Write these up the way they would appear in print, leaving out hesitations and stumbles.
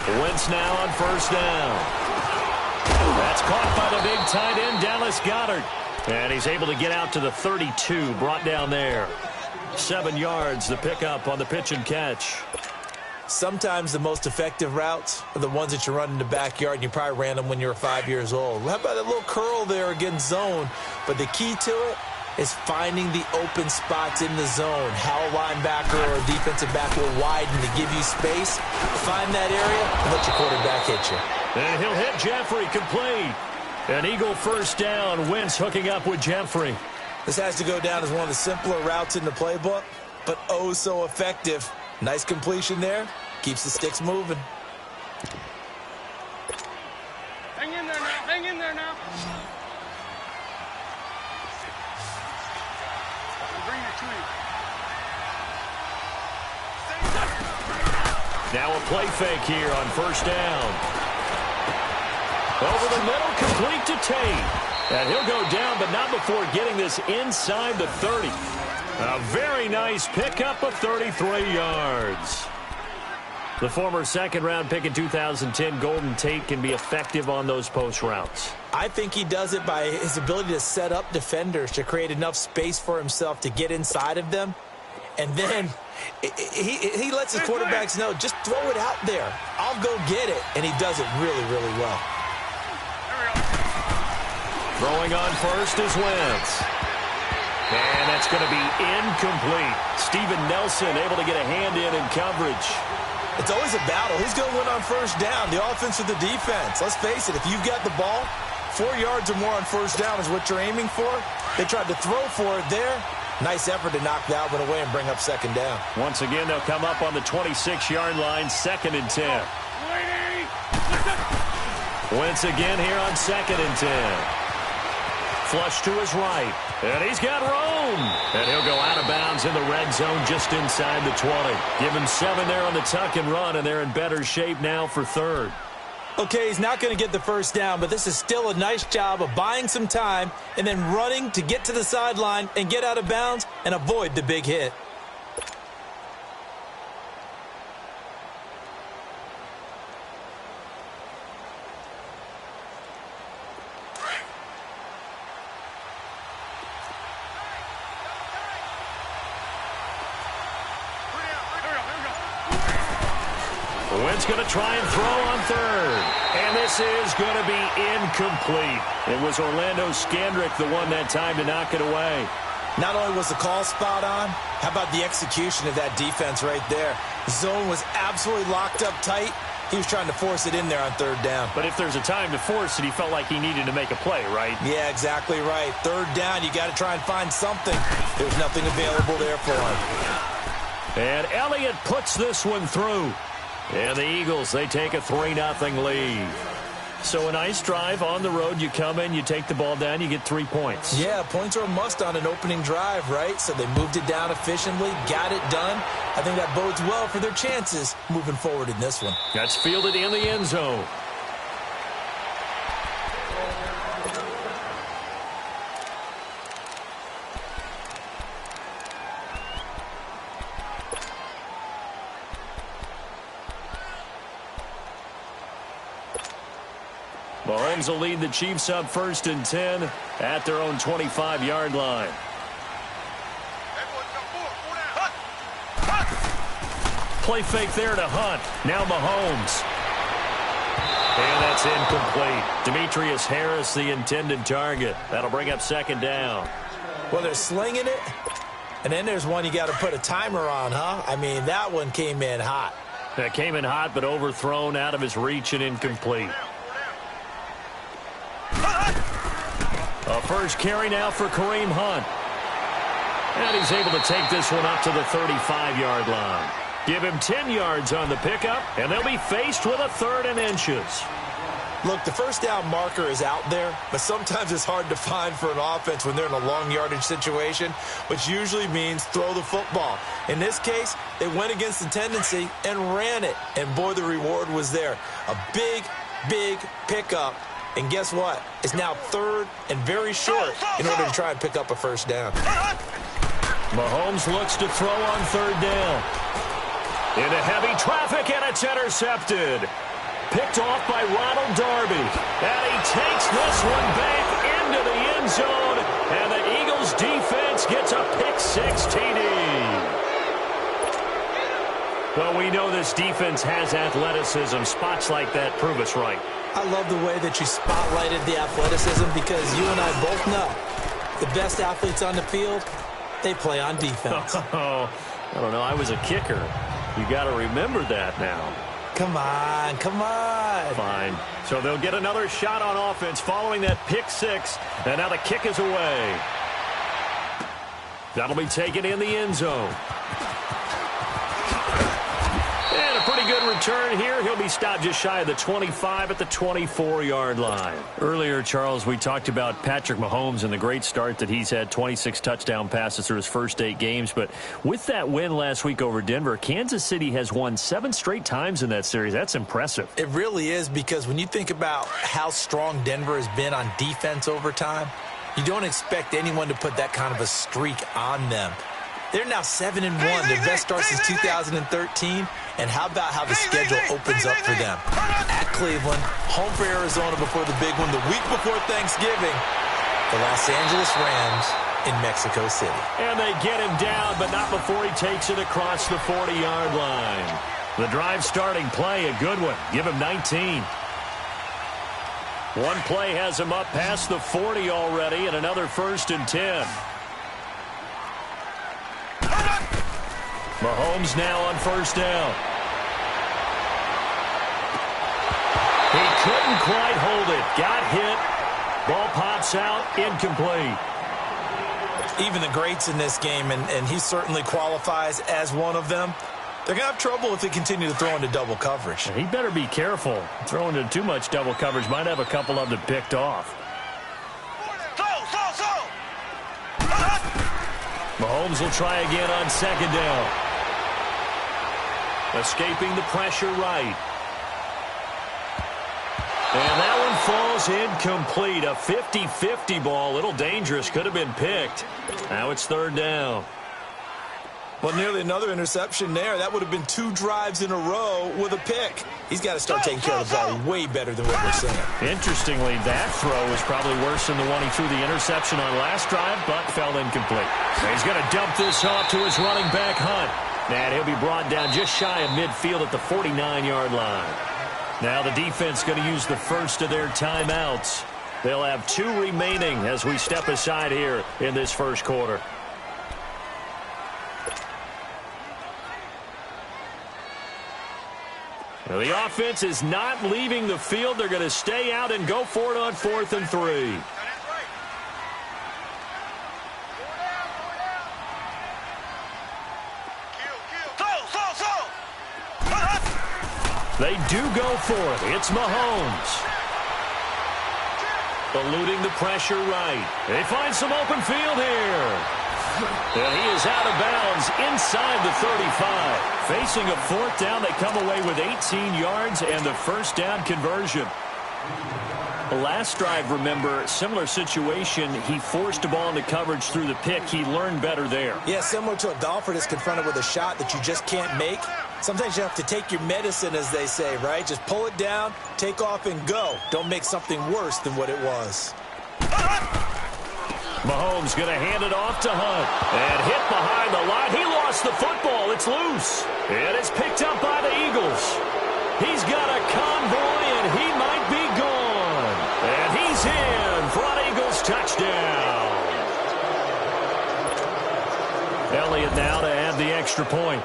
Wentz now on first down. That's caught by the big tight end, Dallas Goedert. And he's able to get out to the 32, brought down there. 7 yards, the pickup on the pitch and catch. Sometimes the most effective routes are the ones that you run in the backyard, and you probably ran them when you were 5 years old. How about a little curl there against zone? But the key to it is finding the open spots in the zone. How a linebacker or a defensive back will widen to give you space. Find that area and let your quarterback hit you. And he'll hit Jeffrey, complete. An Eagle first down. Wentz hooking up with Jeffrey. This has to go down as one of the simpler routes in the playbook, but oh so effective. Nice completion there. Keeps the sticks moving. Hang in there now. Hang in there now. Bring it to you. Now a play fake here on first down. Over the middle, complete to Tate. And he'll go down, but not before getting this inside the 30. A very nice pickup of 33 yards. The former second-round pick in 2010, Golden Tate, can be effective on those post routes. I think he does it by his ability to set up defenders to create enough space for himself to get inside of them. And then he lets his quarterbacks know, just throw it out there. I'll go get it. And he does it really, really well. Throwing on first is Wentz. And that's going to be incomplete. Steven Nelson able to get a hand in coverage. It's always a battle. Who's going to win on first down, the offense or the defense? Let's face it, if you've got the ball, 4 yards or more on first down is what you're aiming for. They tried to throw for it there. Nice effort to knock that one away and bring up second down. Once again, they'll come up on the 26-yard line, 2nd and 10. Wentz again here on 2nd and 10. Flush to his right, and he's got room. And he'll go out of bounds in the red zone just inside the 20. Give him 7 there on the tuck and run, and they're in better shape now for 3rd. Okay, he's not going to get the first down, but this is still a nice job of buying some time and then running to get to the sideline and get out of bounds and avoid the big hit. Wentz going to try and throw on 3rd. And this is going to be incomplete. It was Orlando Scandrick the one that time to knock it away. Not only was the call spot on, how about the execution of that defense right there? Zone was absolutely locked up tight. He was trying to force it in there on 3rd down. But if there's a time to force it, he felt like he needed to make a play, right? Yeah, exactly right. 3rd down, you got to try and find something. There's nothing available there for him. And Elliott puts this one through. And the Eagles, they take a 3-0 lead. So a nice drive on the road. You come in, you take the ball down, you get 3 points. Yeah, points are a must on an opening drive, right? So they moved it down efficiently, got it done. I think that bodes well for their chances moving forward in this one. That's fielded in the end zone. Mahomes will lead the Chiefs up 1st and 10 at their own 25-yard line. Play fake there to Hunt. Now Mahomes. And that's incomplete. Demetrius Harris, the intended target. That'll bring up 2nd down. Well, they're slinging it. And then there's one you got to put a timer on, huh? I mean, that one came in hot. That came in hot, but overthrown, out of his reach and incomplete. A first carry now for Kareem Hunt. And he's able to take this one up to the 35-yard line. Give him 10 yards on the pickup, and they'll be faced with a 3rd and inches. Look, the first down marker is out there, but sometimes it's hard to find for an offense when they're in a long yardage situation, which usually means throw the football. In this case, they went against the tendency and ran it, and boy, the reward was there. A big, big pickup. And guess what? It's now 3rd and very short in order to try and pick up a first down. Mahomes looks to throw on 3rd down. Into heavy traffic, and it's intercepted. Picked off by Ronald Darby. And he takes this one back into the end zone. And the Eagles defense gets a pick six TD. Well, we know this defense has athleticism. Spots like that prove us right. I love the way that you spotlighted the athleticism because you and I both know the best athletes on the field, they play on defense. Oh, I don't know. I was a kicker. You got to remember that now. Come on, come on. Fine. So they'll get another shot on offense following that pick six. And now the kick is away. That'll be taken in the end zone. And a pretty good return here. He'll be stopped just shy of the 25 at the 24-yard line. Earlier, Charles, we talked about Patrick Mahomes and the great start that he's had, 26 touchdown passes through his first 8 games. But with that win last week over Denver, Kansas City has won 7 straight times in that series. That's impressive. It really is, because when you think about how strong Denver has been on defense over time, you don't expect anyone to put that kind of a streak on them. They're now 7-1, their best start since 2013. And how about how the schedule opens up for them? At Cleveland, home for Arizona before the big one, the week before Thanksgiving, the Los Angeles Rams in Mexico City. And they get him down, but not before he takes it across the 40-yard line. The drive starting play, a good one. Give him 19. One play has him up past the 40 already, and another 1st and 10. Mahomes now on 1st down. He couldn't quite hold it. Got hit. Ball pops out. Incomplete. Even the greats in this game, and he certainly qualifies as one of them, they're going to have trouble if they continue to throw into double coverage. He better be careful. Throwing into too much double coverage might have a couple of them picked off. Mahomes will try again on 2nd down. Escaping the pressure right. And that one falls incomplete. A 50-50 ball. A little dangerous. Could have been picked. Now it's 3rd down. Well, nearly another interception there. That would have been 2 drives in a row with a pick. He's got to start taking care of the ball way better than what we're seeing. Interestingly, that throw was probably worse than the one he threw the interception on last drive, but fell incomplete. He's going to dump this off to his running back, Hunt. And he'll be brought down just shy of midfield at the 49-yard line. Now the defense going to use the first of their timeouts. They'll have 2 remaining as we step aside here in this first quarter. Now the offense is not leaving the field. They're going to stay out and go for it on 4th and 3. They do go for it. It's Mahomes. Eluding the pressure right. They find some open field here. And he is out of bounds inside the 35. Facing a 4th down, they come away with 18 yards and the 1st down conversion. The last drive, remember, similar situation. He forced the ball into coverage through the pick. He learned better there. Yeah, similar to a golfer that's confronted with a shot that you just can't make. Sometimes you have to take your medicine, as they say, right? Just pull it down, take off, and go. Don't make something worse than what it was. Mahomes going to hand it off to Hunt. And hit behind the line. He lost the football. It's loose. And it's picked up by the Eagles. He's got a convoy, and he might be gone. And he's in for an Eagles touchdown. Elliott now to add the extra point.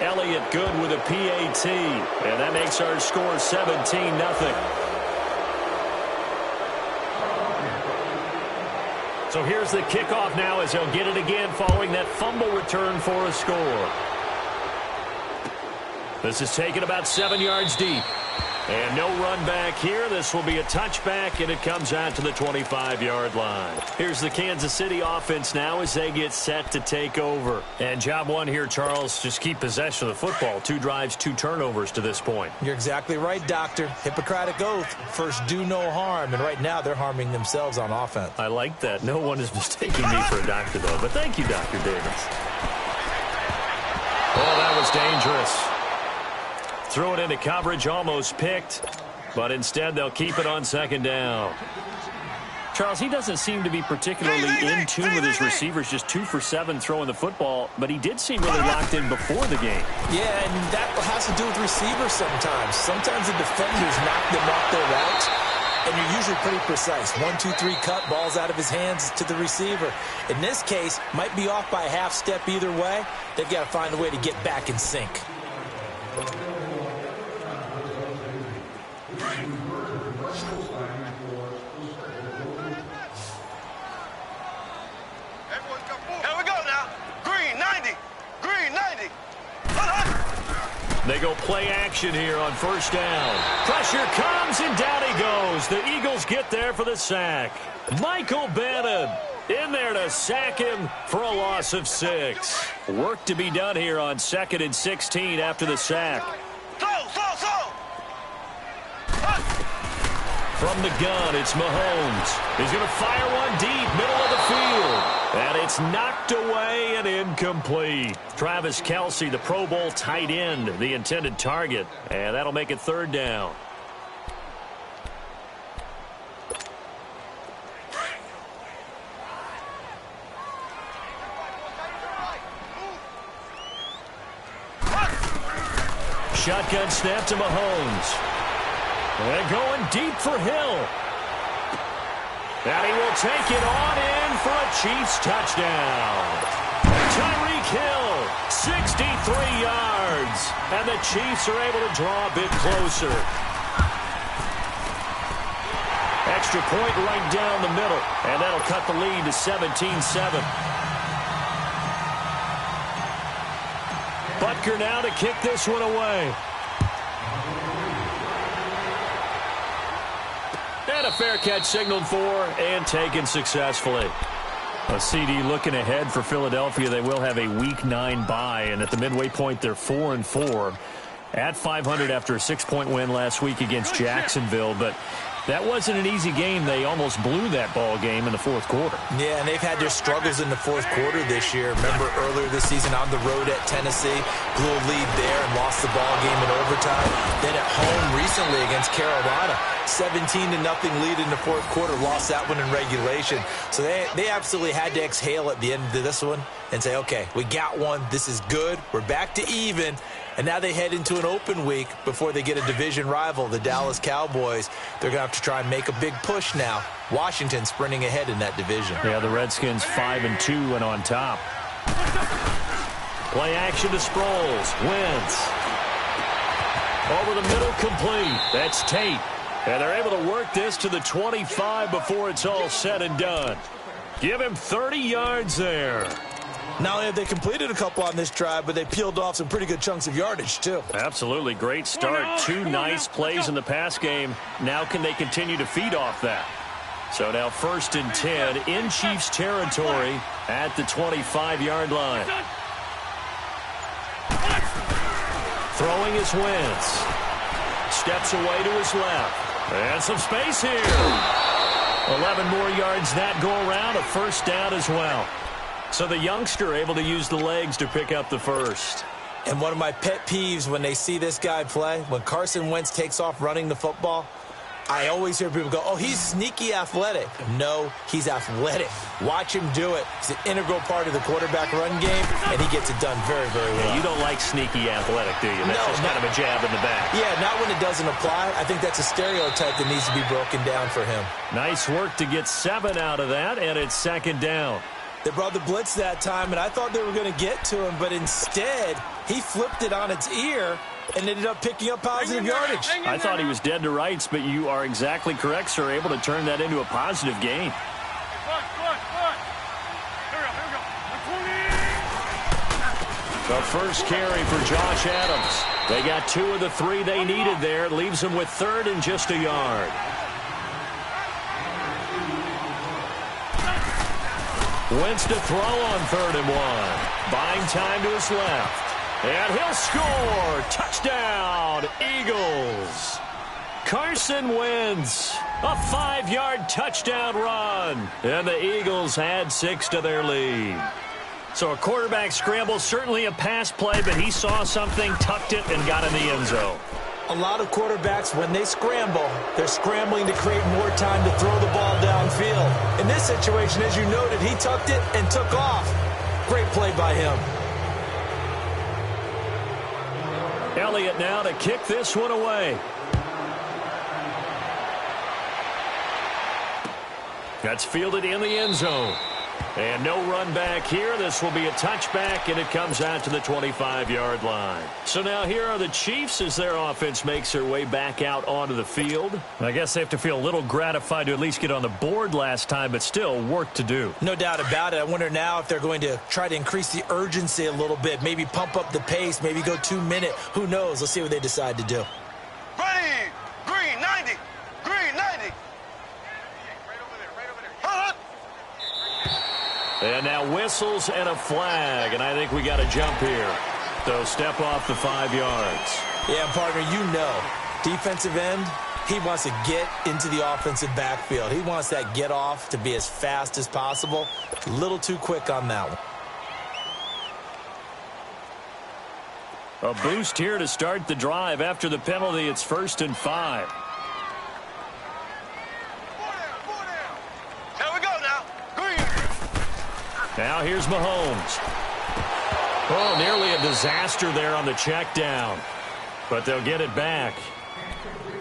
Elliott good with a PAT. And that makes our score 17-0. So here's the kickoff now as he'll get it again following that fumble return for a score. This is taken about 7 yards deep. And no run back here. This will be a touchback, and it comes out to the 25-yard line. Here's the Kansas City offense now as they get set to take over. And job one here, Charles, just keep possession of the football. 2 drives, 2 turnovers to this point. You're exactly right, Doctor. Hippocratic oath. First, do no harm. And right now, they're harming themselves on offense. I like that. No one is mistaking me for a doctor, though. But thank you, Dr. Davis. Oh, that was dangerous. Threw it into coverage, almost picked, but instead they'll keep it on second down. Charles, he doesn't seem to be particularly in tune with his receivers, just 2 for 7 throwing the football, but he did seem really locked in before the game. Yeah, and that has to do with receivers sometimes. Sometimes the defenders knock them off their routes, and you're usually pretty precise. 1, 2, 3 cut, balls out of his hands to the receiver. In this case, might be off by a half step either way. They've got to find a way to get back in sync. They go play action here on first down. Pressure comes, and down he goes. The Eagles get there for the sack. Michael Bannon in there to sack him for a loss of 6. Work to be done here on 2nd and 16 after the sack. From the gun, it's Mahomes. He's going to fire one deep, middle of the field. And it's knocked away and incomplete. Travis Kelce, the Pro Bowl tight end, the intended target. And that'll make it 3rd down. Shotgun snap to Mahomes. And going deep for Hill. And he will take it on in for a Chiefs touchdown. Tyreek Hill, 63 yards. And the Chiefs are able to draw a bit closer. Extra point right down the middle. And that'll cut the lead to 17-7. Butker now to kick this one away. And a fair catch signaled for and taken successfully. A CD looking ahead for Philadelphia. They will have a Week 9 bye, and at the midway point, they're 4-4 at 500 after a 6-point win last week against Jacksonville. But that wasn't an easy game. They almost blew that ball game in the 4th quarter. Yeah, and they've had their struggles in the 4th quarter this year. Remember earlier this season on the road at Tennessee, blew a lead there and lost the ball game in overtime. Then at home recently against Carolina, 17-0 lead in the 4th quarter, lost that one in regulation. So they absolutely had to exhale at the end of this one and say, okay, we got one. This is good. We're back to even. And now they head into an open week before they get a division rival, the Dallas Cowboys. They're going to have to try and make a big push now. Washington sprinting ahead in that division. Yeah, the Redskins 5-2 and on top. Play action to Sproles. Wentz. Over the middle, complete. That's Tate. And they're able to work this to the 25 before it's all said and done. Give him 30 yards there. Not only have they completed a couple on this drive, but they peeled off some pretty good chunks of yardage, too. Absolutely. Great start. 2 nice plays in the pass game. Now can they continue to feed off that? So now 1st and 10 in Chiefs territory at the 25-yard line. Throwing is Wentz. Steps away to his left. And some space here. 11 more yards that go around. A 1st down as well. So the youngster able to use the legs to pick up the 1st. And one of my pet peeves when they see this guy play, when Carson Wentz takes off running the football, I always hear people go, oh, he's sneaky athletic. No, he's athletic. Watch him do it. He's an integral part of the quarterback run game, and he gets it done very, very well. Yeah, you don't like sneaky athletic, do you? That's just kind of a jab in the back. Yeah, not when it doesn't apply. I think that's a stereotype that needs to be broken down for him. Nice work to get 7 out of that, and it's 2nd down. They brought the blitz that time, and I thought they were going to get to him, but instead, he flipped it on its ear and ended up picking up positive yardage. I thought he was dead to rights, but you are exactly correct, sir, able to turn that into a positive gain. The first carry for Josh Adams. They got 2 of the 3 they needed there. Leaves them with 3rd and just a yard. Wentz to throw on 3rd and 1. Buying time to his left. And he'll score. Touchdown, Eagles. Carson Wentz, a 5-yard touchdown run. And the Eagles add 6 to their lead. So a quarterback scramble, certainly a pass play, but he saw something, tucked it, and got in the end zone. A lot of quarterbacks, when they scramble, they're scrambling to create more time to throw the ball downfield. In this situation, as you noted, he tucked it and took off. Great play by him. Elliott now to kick this one away. That's fielded in the end zone. And no run back here. This will be a touchback, and it comes out to the 25-yard line. So now here are the Chiefs as their offense makes their way back out onto the field. I guess they have to feel a little gratified to at least get on the board last time, but still work to do. No doubt about it. I wonder now if they're going to try to increase the urgency a little bit, maybe pump up the pace, maybe go 2-minute. Who knows? Let's see what they decide to do. Ready! Green 90! Green 90! And now whistles and a flag, and I think we got a jump here. So step off the 5 yards. Yeah, partner, you know, defensive end, he wants to get into the offensive backfield. He wants that get off to be as fast as possible. A little too quick on that one. A boost here to start the drive. After the penalty, it's 1st and 5. Now here's Mahomes. Oh, nearly a disaster there on the check down. But they'll get it back.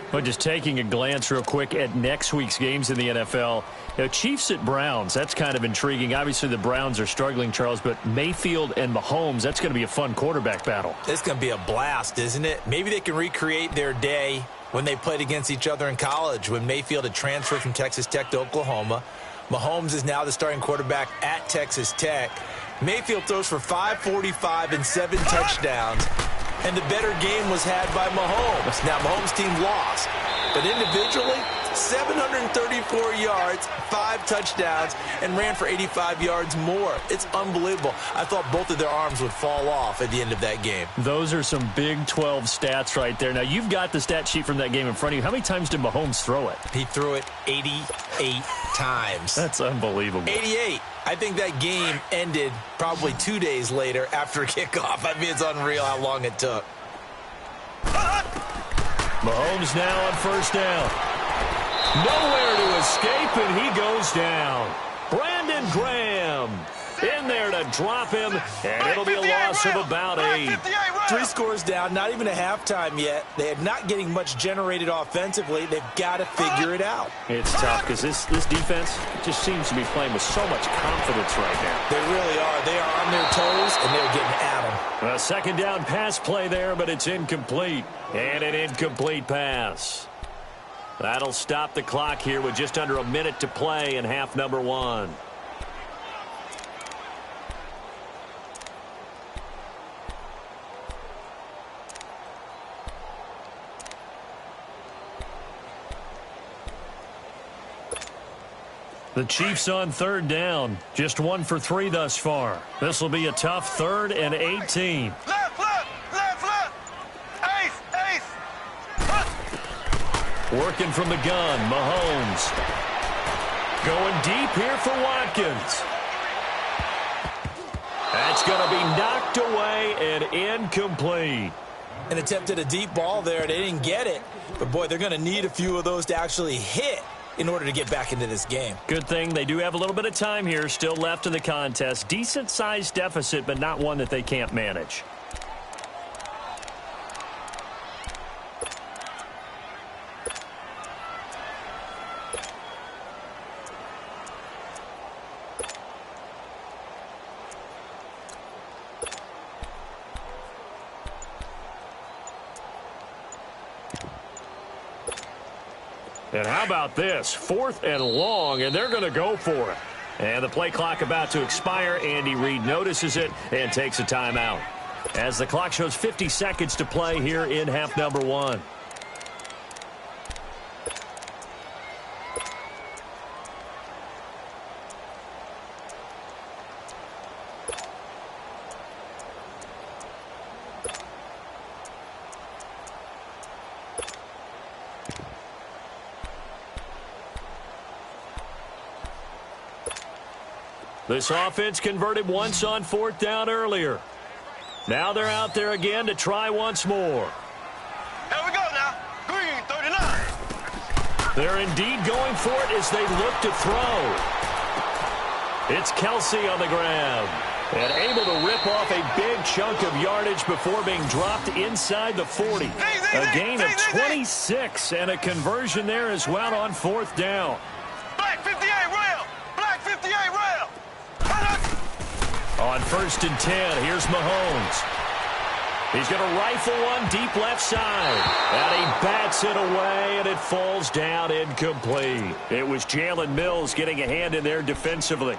But just taking a glance real quick at next week's games in the NFL. You know, Chiefs at Browns, that's kind of intriguing. Obviously, the Browns are struggling, Charles, but Mayfield and Mahomes, that's going to be a fun quarterback battle. It's going to be a blast, isn't it? Maybe they can recreate their day when they played against each other in college, when Mayfield had transferred from Texas Tech to Oklahoma. Mahomes is now the starting quarterback at Texas Tech. Mayfield throws for 545 and 7 touchdowns, and the better game was had by Mahomes. Now, Mahomes' team lost, but individually, 734 yards, 5 touchdowns, and ran for 85 yards more. It's unbelievable. I thought both of their arms would fall off at the end of that game. Those are some Big 12 stats right there. Now, you've got the stat sheet from that game in front of you. How many times did Mahomes throw it? He threw it 88 times. That's unbelievable. 88. I think that game ended probably 2 days later after kickoff. I mean, it's unreal how long it took. Mahomes now on 1st down. Nowhere to escape, and he goes down. Brandon Graham in there to drop him, and it'll be a loss of about 8. 3 scores down, not even a halftime yet. They are not getting much generated offensively. They've got to figure it out. It's tough because this defense just seems to be playing with so much confidence right now. They really are. They are on their toes, and they're getting at them. A 2nd down pass play there, but it's incomplete. And an incomplete pass. That'll stop the clock here with just under a minute to play in half number 1. The Chiefs on 3rd down. Just 1 for 3 thus far. This will be a tough 3rd and 18. Working from the gun, Mahomes. Going deep here for Watkins. That's going to be knocked away and incomplete. An attempt at a deep ball there. They didn't get it. But, boy, they're going to need a few of those to actually hit in order to get back into this game. Good thing they do have a little bit of time here still left in the contest. Decent-sized deficit, but not one that they can't manage. And how about this? 4th and long, and they're going to go for it. And the play clock about to expire. Andy Reid notices it and takes a timeout. as the clock shows 50 seconds to play here in half number one. This offense converted once on fourth down earlier. Now they're out there again to try once more. Here we go now. Green 39. They're indeed going for it as they look to throw. It's Kelsey on the ground and able to rip off a big chunk of yardage before being dropped inside the 40. A gain of 26 and a conversion there as well on fourth down. Black 58 rail. Black 58 rail. On 1st and 10, here's Mahomes. He's going to rifle one deep left side. And he bats it away, and it falls down incomplete. It was Jalen Mills getting a hand in there defensively.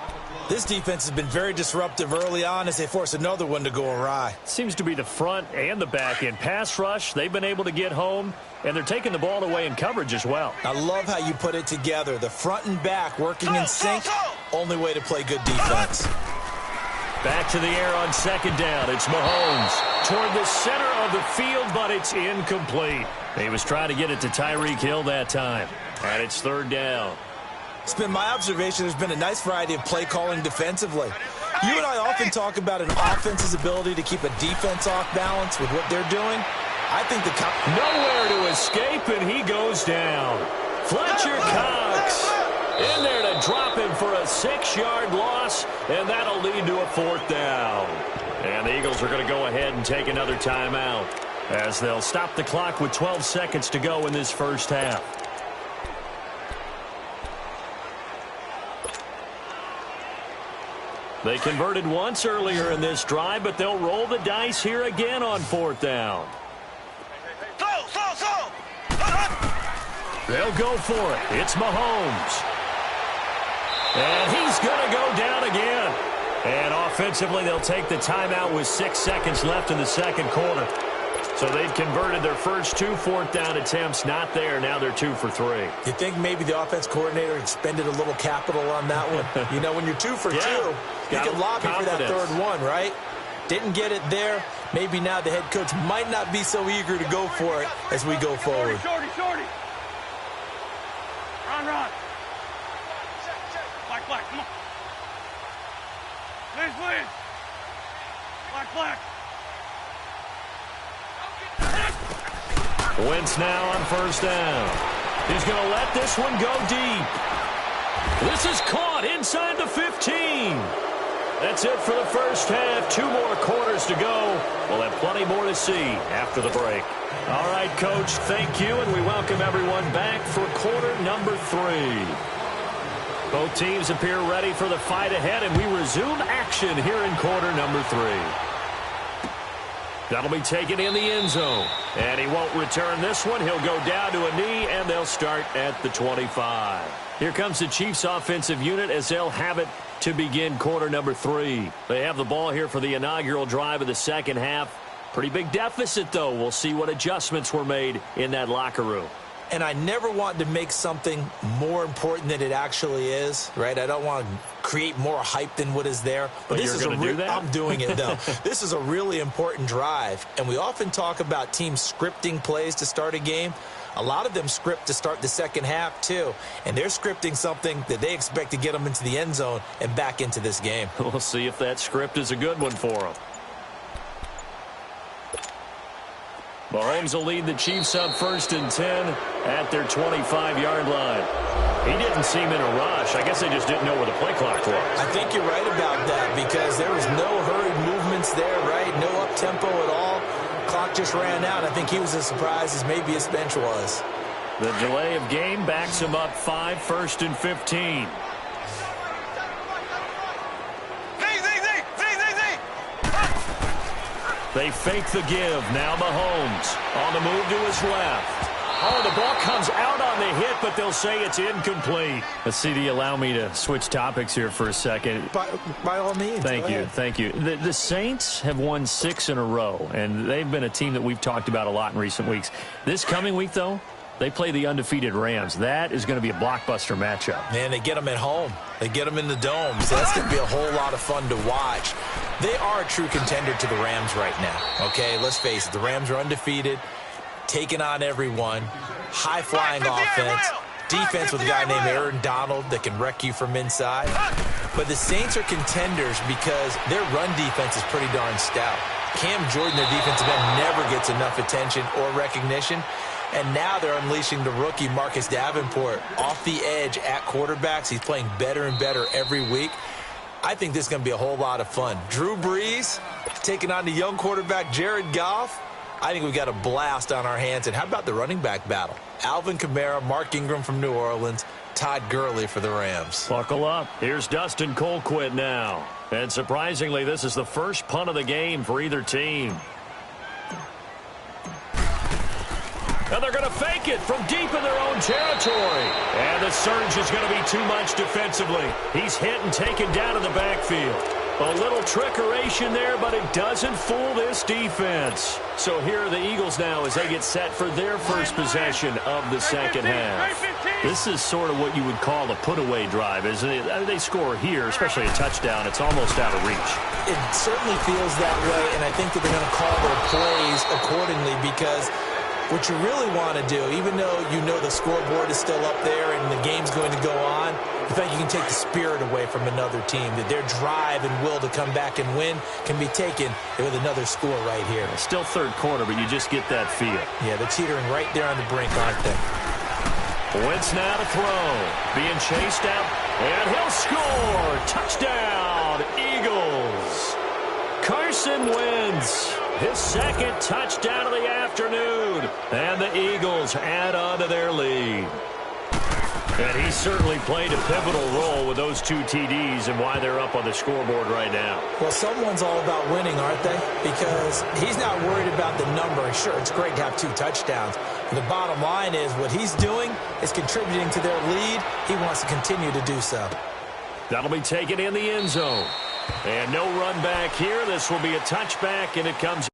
This defense has been very disruptive early on as they force another one to go awry. Seems to be the front and the back end. Pass rush, they've been able to get home, and they're taking the ball away in coverage as well. I love how you put it together. The front and back working in sync. Only way to play good defense. Back to the air on 2nd down. It's Mahomes toward the center of the field, but it's incomplete. He was trying to get it to Tyreek Hill that time. And it's 3rd down. It's been my observation there's been a nice variety of play calling defensively. You and I often talk about an offense's ability to keep a defense off balance with what they're doing. I think the nowhere to escape, and he goes down. Fletcher Cox in there to drop him for a 6-yard loss, and that'll lead to a 4th down. And the Eagles are going to go ahead and take another timeout as they'll stop the clock with 12 seconds to go in this first half. They converted once earlier in this drive, but they'll roll the dice here again on 4th down. They'll go for it. It's Mahomes. And he's going to go down again. And offensively, they'll take the timeout with 6 seconds left in the second quarter. So they've converted their first 2 4th down attempts. Not there. Now they're 2 for 3. You think maybe the offense coordinator expended a little capital on that one? You know, when you're 2 for 2, you can lobby for that 3rd one, right? Didn't get it there. Maybe now the head coach might not be so eager to go for it as we go forward. Shorty. Run. Black, come on. Please. Black. Wentz now on 1st down. He's going to let this one go deep. This is caught inside the 15. That's it for the first half. 2 more quarters to go. We'll have plenty more to see after the break. All right, Coach, thank you, and we welcome everyone back for quarter number 3. Both teams appear ready for the fight ahead, and we resume action here in quarter number 3. That'll be taken in the end zone. And he won't return this one. He'll go down to a knee, and they'll start at the 25. Here comes the Chiefs offensive unit as they'll have it to begin quarter number 3. They have the ball here for the inaugural drive of the second half. Pretty big deficit, though. We'll see what adjustments were made in that locker room. And I never want to make something more important than it actually is, right? I don't want to create more hype than what is there. But this is do that? I'm doing it, though. This is a really important drive. And we often talk about teams scripting plays to start a game. A lot of them script to start the second half, too. And they're scripting something that they expect to get them into the end zone and back into this game. We'll see if that script is a good one for them. Mahomes will lead the Chiefs up 1st and 10 at their 25-yard line. He didn't seem in a rush. I guess they just didn't know where the play clock was. I think you're right about that because there was no hurried movements there, right? No up-tempo at all. Clock just ran out. I think he was as surprised as maybe his bench was. The delay of game backs him up 5, 1st and 15. They fake the give. Now Mahomes on the move to his left. Oh, the ball comes out on the hit, but they'll say it's incomplete. CD, allow me to switch topics here for a second. By all means. Thank you. The Saints have won 6 in a row, and they've been a team that we've talked about a lot in recent weeks. This coming week, though, they play the undefeated Rams. That is going to be a blockbuster matchup. Man, they get them at home. They get them in the dome, so that's going to be a whole lot of fun to watch. They are a true contender to the Rams right now, okay? Let's face it, the Rams are undefeated, taking on everyone, high-flying offense, defense with a guy named Aaron Donald that can wreck you from inside. But the Saints are contenders because their run defense is pretty darn stout. Cam Jordan, their defensive end, never gets enough attention or recognition. And now they're unleashing the rookie Marcus Davenport off the edge at quarterbacks. He's playing better and better every week. I think this is going to be a whole lot of fun. Drew Brees taking on the young quarterback Jared Goff. I think we've got a blast on our hands. And how about the running back battle? Alvin Kamara, Mark Ingram from New Orleans, Todd Gurley for the Rams. Buckle up. Here's Dustin Colquitt now. And surprisingly, this is the first punt of the game for either team. And they're going to fake it from deep in their own territory. And the surge is going to be too much defensively. He's hit and taken down in the backfield. A little trickeration there, but it doesn't fool this defense. So here are the Eagles now as they get set for their first possession of the second half. This is sort of what you would call a put-away drive, isn't it? They score here, especially a touchdown. It's almost out of reach. It certainly feels that way, and I think that they're going to call their plays accordingly because what you really want to do, even though you know the scoreboard is still up there and the game's going to go on, in fact, you can take the spirit away from another team, that their drive and will to come back and win can be taken with another score right here. Still third quarter, but you just get that feel. Yeah, they're teetering right there on the brink, aren't they? Wentz now to throw. Being chased out, and he'll score. Touchdown, Eagles. Carson Wentz, his second touchdown of the afternoon. And the Eagles add on to their lead. And he certainly played a pivotal role with those 2 TDs and why they're up on the scoreboard right now. Well, someone's all about winning, aren't they? Because he's not worried about the number. And sure, it's great to have 2 touchdowns. But the bottom line is what he's doing is contributing to their lead. He wants to continue to do so. That'll be taken in the end zone. And no run back here. This will be a touchback, and it comes